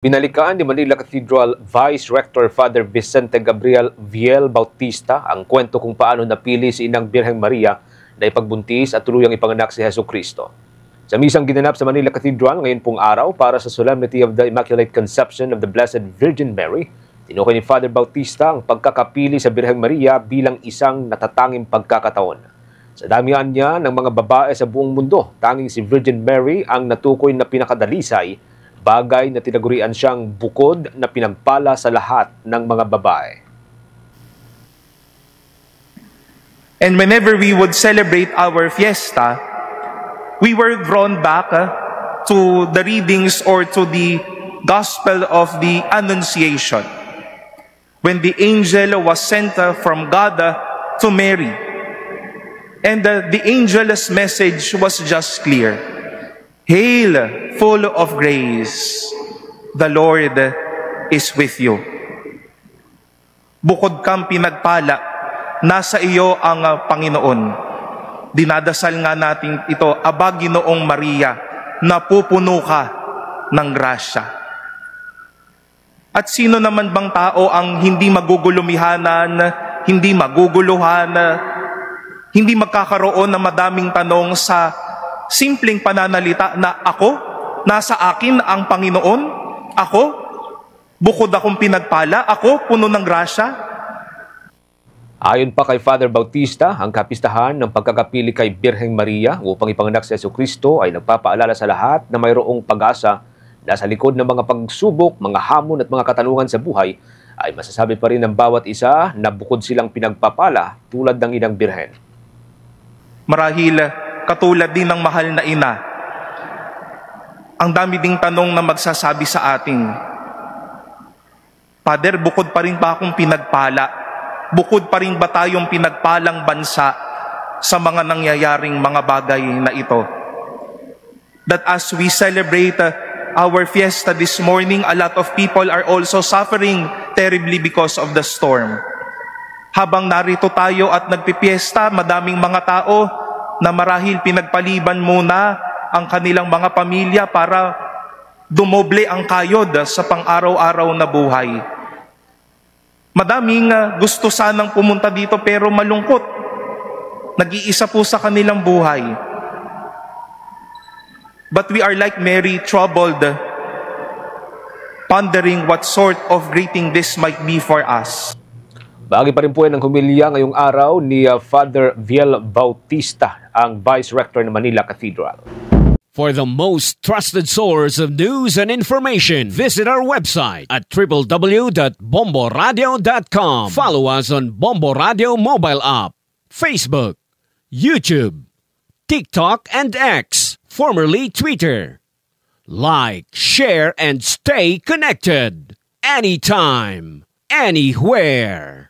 Binalikaan ni Manila Cathedral Vice Rector Father Vicente Gabriel Viel Bautista ang kwento kung paano napili si Inang Birheng Maria na ipagbuntis at tuluyang ipanganak si Jesucristo. Sa misang ginanap sa Manila Cathedral ngayon pong araw para sa Solemnity of the Immaculate Conception of the Blessed Virgin Mary, tinukoy ni Father Bautista ang pagkakapili sa Birheng Maria bilang isang natatanging pagkakataon. Sa damihan niya ng mga babae sa buong mundo, tanging si Virgin Mary ang natukoy na pinakadalisay, bagay na tinagurian siyang bukod na pinagpala sa lahat ng mga babae. And whenever we would celebrate our fiesta, we were drawn back to the readings or to the Gospel of the Annunciation, when the angel was sent from God to Mary. And the angel's message was just clear. Hail, full of grace, the Lord is with you. Bukod kang pinagpala, nasa iyo ang Panginoon. Dinadasal nga natin ito, Aba, Ginoong Maria, napupuno ka ng grasya. At sino naman bang tao ang hindi magugulumihanan, hindi maguguluhan, hindi magkakaroon ng madaming tanong sa simpleng pananalita na ako, nasa akin ang Panginoon, ako, bukod akong pinagpala, ako, puno ng grasya. Ayon pa kay Father Bautista, ang kapistahan ng pagkakapili kay Birheng Maria upang ipanganak si Jesucristo ay nagpapaalala sa lahat na mayroong pag-asa na sa likod ng mga pagsubok, mga hamon at mga katanungan sa buhay ay masasabi pa rin ng bawat isa na bukod silang pinagpapala tulad ng Inang Birhen. Marahil katulad din ng mahal na ina, ang dami ding tanong na magsasabi sa atin, Father, bukod pa rin ba akong pinagpala? Bukod pa rin ba tayong pinagpalang bansa sa mga nangyayaring mga bagay na ito? That as we celebrate our fiesta this morning, a lot of people are also suffering terribly because of the storm. Habang narito tayo at nagpipiesta, madaming mga tao na marahil pinagpaliban muna ang kanilang mga pamilya para dumoble ang kayod sa pang-araw-araw na buhay. Madaming gusto sanang pumunta dito pero malungkot. Nag-iisa po sa kanilang buhay. But we are like Mary, troubled, pondering what sort of greeting this might be for us. Bahagi pa rin po yan ang humilya ngayong araw ni Father Viel Bautista, ang Vice Rector ng Manila Cathedral. For the most trusted source of news and information, visit our website at www.bomboradio.com. Follow us on Bombo Radio mobile app, Facebook, YouTube, TikTok, and X, formerly Twitter. Like, share, and stay connected. Anytime, anywhere.